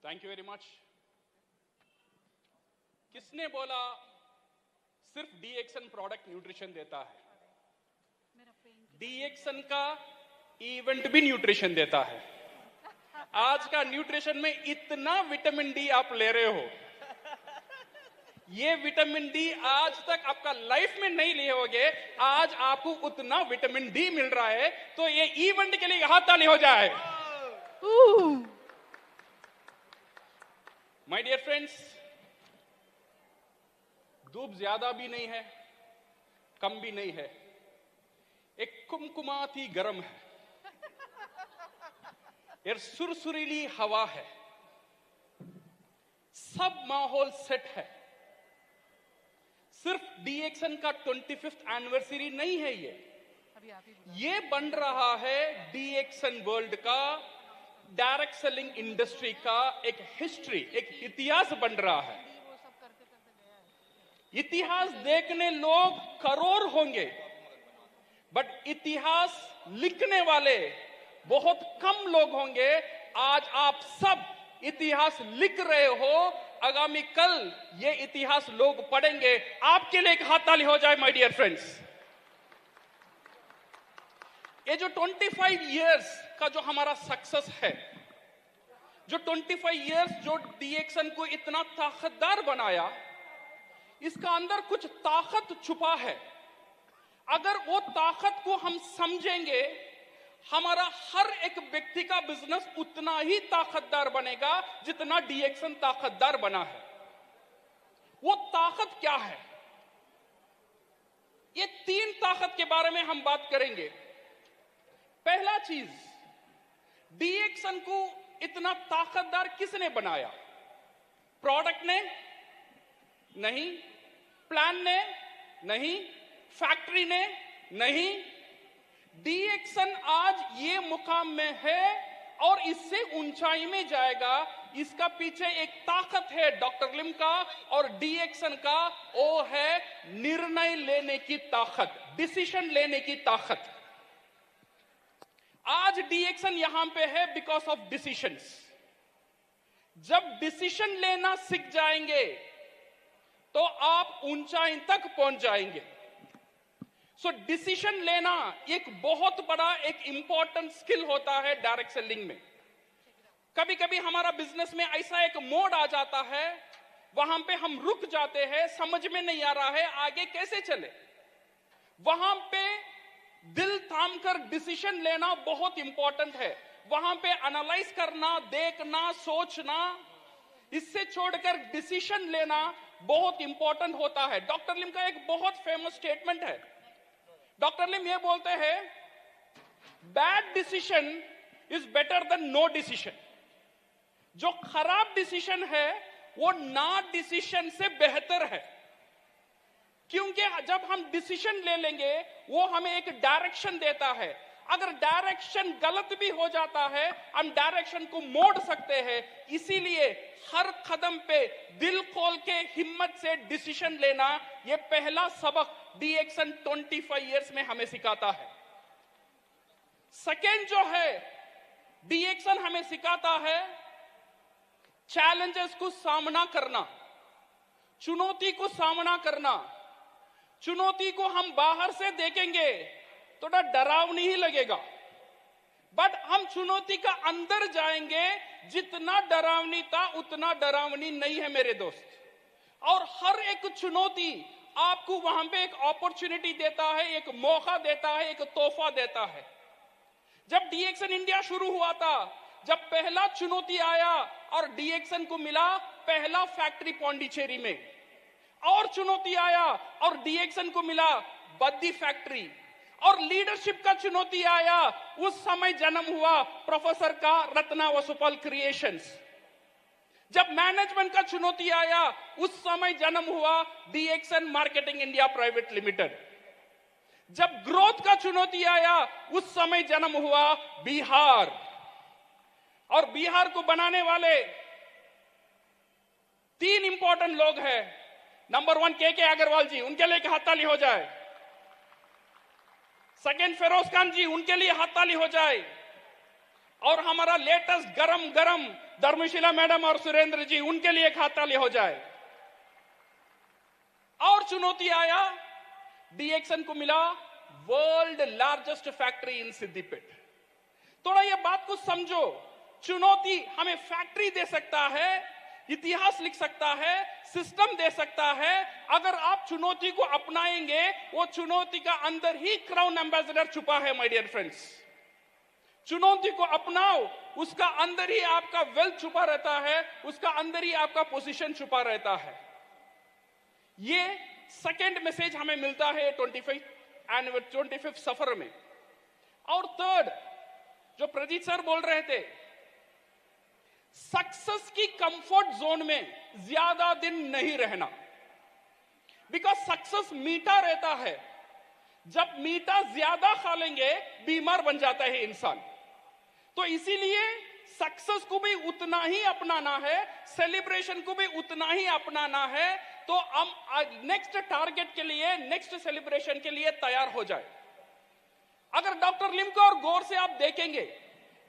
Thank you very much. किसने बोला सिर्फ डीएक्सन प्रोडक्ट न्यूट्रिशन देता है? डीएक्सन का इवेंट भी न्यूट्रिशन देता है। आज का न्यूट्रिशन में इतना विटामिन डी आप ले रहे हो, ये विटामिन डी आज तक आपका लाइफ में नहीं लिए होगे, आज आपको उतना विटामिन डी मिल रहा है, तो ये इवेंट के लिए हाथ ताली हो जाए। माय डियर फ्रेंड्स, धूप ज्यादा भी नहीं है, कम भी नहीं है, एक कुमकुमाती गर्म है, ये सुरसुरीली हवा है, सब माहौल सेट है। सिर्फ डीएक्सन का 25th एनिवर्सरी नहीं है, ये बन रहा है डीएक्सन वर्ल्ड का, डायरेक्ट सेलिंग इंडस्ट्री का एक हिस्ट्री, एक इतिहास बन रहा है। इतिहास देखने लोग करोड़ होंगे, बट इतिहास लिखने वाले बहुत कम लोग होंगे। आज आप सब इतिहास लिख रहे हो, आगामी कल ये इतिहास लोग पढ़ेंगे। आपके लिए एक हाथ ताली हो जाए माय डियर फ्रेंड्स। ये जो 25 इयर्स का जो हमारा सक्सेस है, जो 25 इयर्स जो डीएक्सन को इतना ताकतदार बनाया, इसका अंदर कुछ ताकत छुपा है। अगर वो ताकत को हम समझेंगे, हमारा हर एक व्यक्ति का बिजनेस उतना ही ताकतदार बनेगा जितना डीएक्सन ताकतदार बना है। वो ताकत क्या है? ये 3 ताकत के बारे में हम बात करेंगे। पहला चीज, डीएक्सन को इतना ताकतदार किसने बनाया? प्रोडक्ट ने नहीं, प्लान ने नहीं, फैक्ट्री ने नहीं। डीएक्सन आज ये मुकाम में है और इससे ऊंचाई में जाएगा। इसका पीछे एक ताकत है डॉक्टर लिम का और डीएक्सन का, वो है निर्णय लेने की ताकत, डिसीजन लेने की ताकत। आज डीएक्सन यहां पे है बिकॉज ऑफ डिसीजंस। जब डिसीजन लेना सीख जाएंगे तो आप ऊंचाई तक पहुंच जाएंगे। सो डिसीजन लेना एक बहुत बड़ा, एक इंपॉर्टेंट स्किल होता है डायरेक्ट सेलिंग में। कभी कभी हमारा बिजनेस में ऐसा एक मोड आ जाता है, वहां पे हम रुक जाते हैं, समझ में नहीं आ रहा है आगे कैसे चले। वहां पे दिल थाम कर डिसीजन लेना बहुत इंपॉर्टेंट है। वहां पे एनालाइज करना, देखना, सोचना, इससे छोड़कर डिसीजन लेना बहुत इंपॉर्टेंट होता है। डॉक्टर लिम का एक बहुत फेमस स्टेटमेंट है। डॉक्टर लिम ये बोलते हैं, bad decision is better than no decision. जो खराब डिसीजन है वो ना डिसीजन से बेहतर है, क्योंकि जब हम डिसीजन ले लेंगे वो हमें एक डायरेक्शन देता है। अगर डायरेक्शन गलत भी हो जाता है, हम डायरेक्शन को मोड़ सकते हैं। इसीलिए हर कदम पे दिल खोल के हिम्मत से डिसीजन लेना, ये पहला सबक डीएक्सन 25 इयर्स में हमें सिखाता है। सेकेंड जो है डीएक्सन हमें सिखाता है, चैलेंजेस को सामना करना, चुनौती को सामना करना। चुनौती को हम बाहर से देखेंगे थोड़ा डरावनी ही लगेगा, बट हम चुनौती का अंदर जाएंगे, जितना डरावनी था उतना डरावनी नहीं है मेरे दोस्त। और हर एक चुनौती आपको वहां पे एक अपॉर्चुनिटी देता है, एक मौका देता है, एक तोहफा देता है। जब डीएक्सन इंडिया शुरू हुआ था, जब पहला चुनौती आया और डीएक्सन को मिला पहला फैक्ट्री पौंडीचेरी में, और चुनौती आया और डीएक्सन को मिला बद्दी फैक्ट्री, और लीडरशिप का चुनौती आया, उस समय जन्म हुआ प्रोफेसर का रत्ना वसुपल क्रिएशंस। जब मैनेजमेंट का चुनौती आया, उस समय जन्म हुआ डीएक्सन मार्केटिंग इंडिया प्राइवेट लिमिटेड। जब ग्रोथ का चुनौती आया, उस समय जन्म हुआ बिहार। और बिहार को बनाने वाले 3 इंपॉर्टेंट लोग हैं। नंबर 1 के अग्रवाल जी, उनके लिए हाथ ताली हो जाए। सेकेंड फिरोज खान जी, उनके लिए हाथ ताली हो जाए। और हमारा लेटेस्ट गरम गरम धर्मशिला मैडम और सुरेंद्र जी, उनके लिए खाता ले हो जाए। और चुनौती आया, डीएक्सन को मिला world largest factory in Siddipet. थोड़ा ये बात को समझो, चुनौती हमें फैक्ट्री दे सकता है, इतिहास लिख सकता है, सिस्टम दे सकता है। अगर आप चुनौती को अपनाएंगे, वो चुनौती का अंदर ही क्राउन एम्बेसडर छुपा है माय डियर फ्रेंड्स। चुनौती को अपनाओ, उसका अंदर ही आपका वेल्थ छुपा रहता है, उसका अंदर ही आपका पोजीशन छुपा रहता है। ये सेकेंड मैसेज हमें मिलता है 25th सफर में। और थर्ड, जो प्रजीत सर बोल रहे थे, सक्सेस की कंफर्ट जोन में ज्यादा दिन नहीं रहना, बिकॉज सक्सेस मीठा रहता है। जब मीठा ज्यादा खा लेंगे, बीमार बन जाता है इंसान। तो इसीलिए सक्सेस को भी उतना ही अपनाना है, सेलिब्रेशन को भी उतना ही अपनाना है। तो हम नेक्स्ट टारगेट के लिए, नेक्स्ट सेलिब्रेशन के लिए तैयार हो जाए। अगर डॉक्टर लिम को और गौर से आप देखेंगे,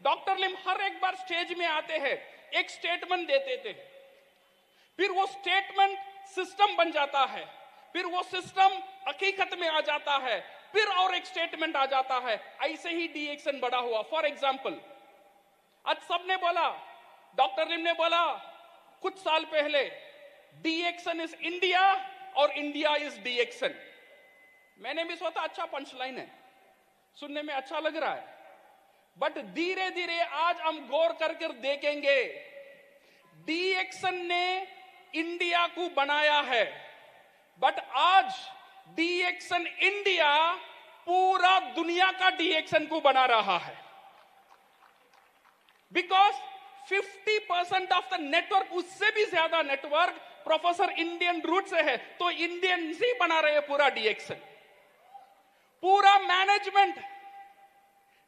डॉक्टर लिम हर एक बार स्टेज में आते हैं, एक स्टेटमेंट देते थे, फिर वो स्टेटमेंट सिस्टम बन जाता है, फिर वो सिस्टम हकीकत में आ जाता है, फिर और एक स्टेटमेंट आ जाता है। ऐसे ही डीएक्सन बड़ा हुआ। फॉर एग्जाम्पल, आज सबने बोला, डॉक्टर लिम ने बोला कुछ साल पहले, डीएक्सन इज इंडिया और इंडिया इज डीएक्सन। मैंने भी सोचा अच्छा पंचलाइन है, सुनने में अच्छा लग रहा है, बट धीरे धीरे आज हम गौर करके देखेंगे, डीएक्सन ने इंडिया को बनाया है, बट आज डीएक्सन इंडिया पूरा दुनिया का डीएक्सन को बना रहा है। बिकॉज 50% ऑफ द नेटवर्क, उससे भी ज्यादा नेटवर्क प्रोफेसर इंडियन रूट से है, तो इंडियन ही बना रहे हैं पूरा डीएक्सन। पूरा मैनेजमेंट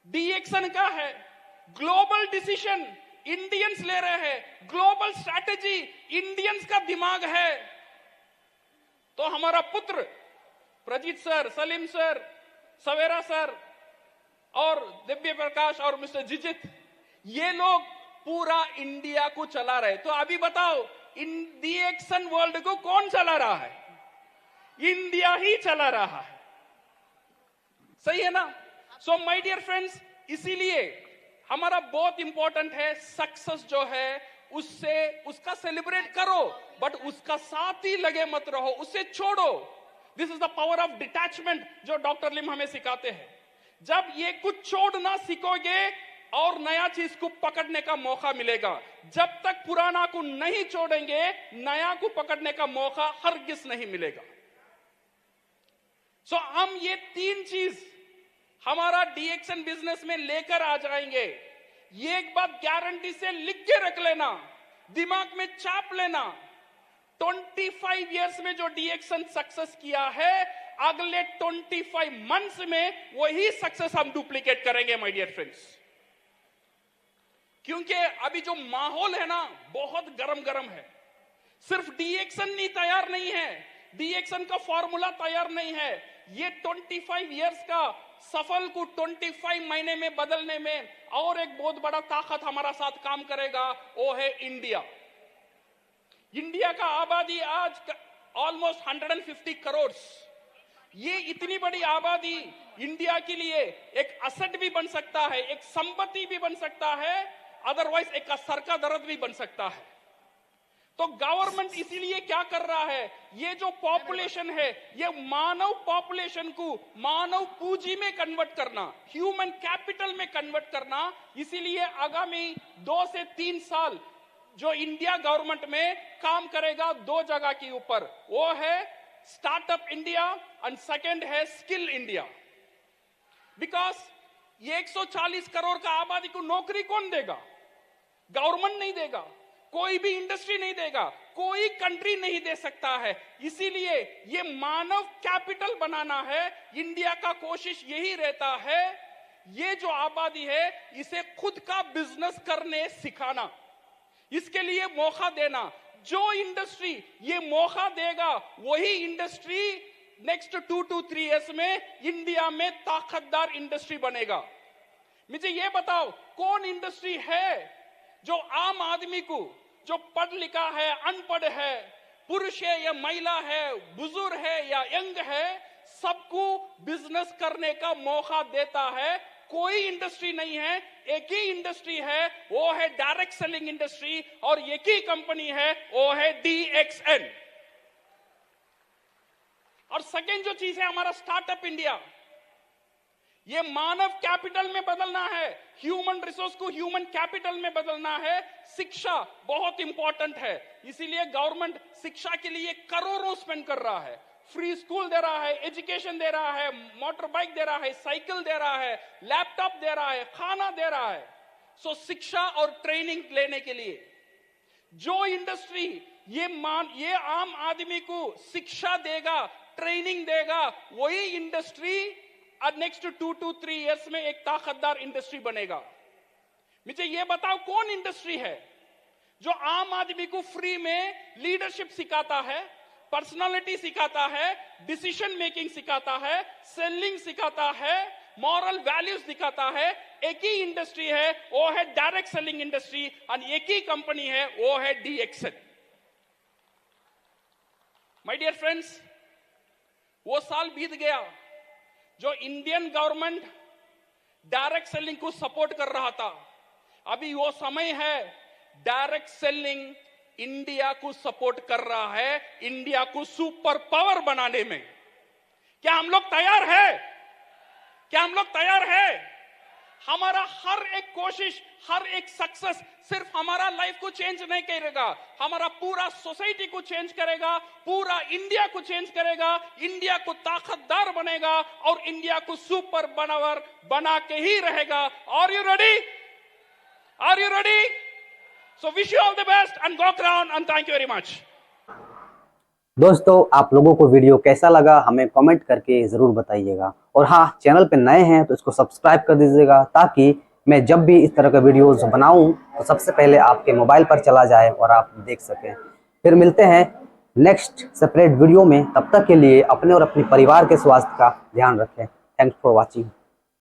डीएक्सन का है, ग्लोबल डिसीजन इंडियंस ले रहे हैं, ग्लोबल स्ट्रैटेजी इंडियंस का दिमाग है। तो हमारा पुत्र प्रजीत सर, सलीम सर, सवेरा सर और दिव्य प्रकाश और मिस्टर जिजित, ये लोग पूरा इंडिया को चला रहे। तो अभी बताओ, डीएक्सन वर्ल्ड को कौन चला रहा है? इंडिया ही चला रहा है। सही है ना? सो माय डियर फ्रेंड्स, इसीलिए हमारा बहुत इंपॉर्टेंट है, सक्सेस जो है उससे उसका सेलिब्रेट करो, बट उसका साथ ही लगे मत रहो, उसे छोड़ो। This is the power of detachment जो डॉक्टर लिम हमें सिखाते हैं। जब ये कुछ छोड़ना सीखोगे और नया चीज को पकड़ने का मौका मिलेगा। जब तक पुराना को नहीं छोड़ेंगे, नया को पकड़ने का मौका हरगिज नहीं मिलेगा। सो हम ये तीन चीज हमारा डीएक्सन बिजनेस में लेकर आ जाएंगे। ये एक बात गारंटी से लिख के रख लेना, दिमाग में चाप लेना, 25 इयर्स में जो डीएक्सन सक्सेस किया है, अगले 25 मंथ्स में वही सक्सेस हम डुप्लीकेट करेंगे माय डियर फ्रेंड्स। क्योंकि अभी जो माहौल है ना, बहुत गरम है। सिर्फ डीएक्सन नहीं तैयार नहीं है, डीएक्सन का फॉर्मूला तैयार नहीं है। ये 25 इयर्स का सफल को 25 महीने में बदलने में और एक बहुत बड़ा ताकत हमारा साथ काम करेगा, वो है इंडिया। इंडिया का आबादी आज ऑलमोस्ट 150 करोड़। ये इतनी बड़ी आबादी इंडिया के लिए एक असेट भी बन सकता है, एक संपत्ति भी बन सकता है, अदरवाइज एक सर का दर्द भी बन सकता है। तो गवर्नमेंट इसीलिए क्या कर रहा है, ये जो पॉपुलेशन है, ये मानव पॉपुलेशन को मानव पूंजी में कन्वर्ट करना, ह्यूमन कैपिटल में कन्वर्ट करना। इसीलिए आगामी 2 से 3 साल जो इंडिया गवर्नमेंट में काम करेगा 2 जगह के ऊपर, वो है स्टार्टअप इंडिया एंड सेकंड है स्किल इंडिया। बिकॉज ये 140 करोड़ का आबादी को नौकरी कौन देगा? गवर्नमेंट नहीं देगा, कोई भी इंडस्ट्री नहीं देगा, कोई कंट्री नहीं दे सकता है। इसीलिए ये मानव कैपिटल बनाना है। इंडिया का कोशिश यही रहता है, ये जो आबादी है इसे खुद का बिजनेस करने सिखाना, इसके लिए मौका देना। जो इंडस्ट्री ये मौका देगा, वही इंडस्ट्री नेक्स्ट 2 to 3 इयर्स में इंडिया में ताकतदार इंडस्ट्री बनेगा। मुझे ये बताओ, कौन इंडस्ट्री है जो आम आदमी को, जो पढ़ लिखा है, अनपढ़ है, पुरुष है या महिला है, बुजुर्ग है या यंग है, सबको बिजनेस करने का मौका देता है। कोई इंडस्ट्री नहीं है, एक ही इंडस्ट्री है, वो है डायरेक्ट सेलिंग इंडस्ट्री, और एक ही कंपनी है, वो है DXN। और सेकेंड जो चीज है हमारा स्टार्टअप इंडिया, ये मानव कैपिटल में बदलना है, ह्यूमन रिसोर्स को ह्यूमन कैपिटल में बदलना है। शिक्षा बहुत इंपॉर्टेंट है, इसीलिए गवर्नमेंट शिक्षा के लिए करोड़ों स्पेंड कर रहा है। फ्री स्कूल दे रहा है, एजुकेशन दे रहा है, मोटर बाइक दे रहा है, साइकिल दे रहा है, लैपटॉप दे रहा है, खाना दे रहा है। सो शिक्षा और ट्रेनिंग लेने के लिए जो इंडस्ट्री ये आम आदमी को शिक्षा देगा, ट्रेनिंग देगा, वही इंडस्ट्री नेक्स्ट 2 to 3 years में एक ताकतदार इंडस्ट्री बनेगा। मुझे ये बताओ कौन इंडस्ट्री है जो आम आदमी को फ्री में लीडरशिप सिखाता है, पर्सनालिटी सिखाता है, डिसीजन मेकिंग सिखाता है, सेलिंग सिखाता है, मॉरल वैल्यूज दिखाता है। एक ही इंडस्ट्री है, वो है डायरेक्ट सेलिंग इंडस्ट्री, और एक ही कंपनी है, वो है DXN। माय डियर फ्रेंड्स, वो साल बीत गया जो इंडियन गवर्नमेंट डायरेक्ट सेलिंग को सपोर्ट कर रहा था। अभी वो समय है डायरेक्ट सेलिंग इंडिया को सपोर्ट कर रहा है, इंडिया को सुपर पावर बनाने में। क्या हम लोग तैयार हैं? क्या हम लोग तैयार हैं? हमारा हर एक कोशिश, हर एक सक्सेस सिर्फ हमारा लाइफ को चेंज नहीं करेगा, हमारा पूरा सोसाइटी को चेंज करेगा, पूरा इंडिया को चेंज करेगा, इंडिया को ताकतदार बनेगा, और इंडिया को सुपर पावर बना के ही रहेगा। Are you ready? Are you ready? So wish you all the best and go crown, and thank you very much. दोस्तों, आप लोगों को वीडियो कैसा लगा हमें कमेंट करके ज़रूर बताइएगा, और हाँ, चैनल पे नए हैं तो इसको सब्सक्राइब कर दीजिएगा, ताकि मैं जब भी इस तरह के वीडियोस बनाऊं तो सबसे पहले आपके मोबाइल पर चला जाए और आप देख सकें। फिर मिलते हैं नेक्स्ट सेपरेट वीडियो में, तब तक के लिए अपने और अपने परिवार के स्वास्थ्य का ध्यान रखें। Thanks for watching.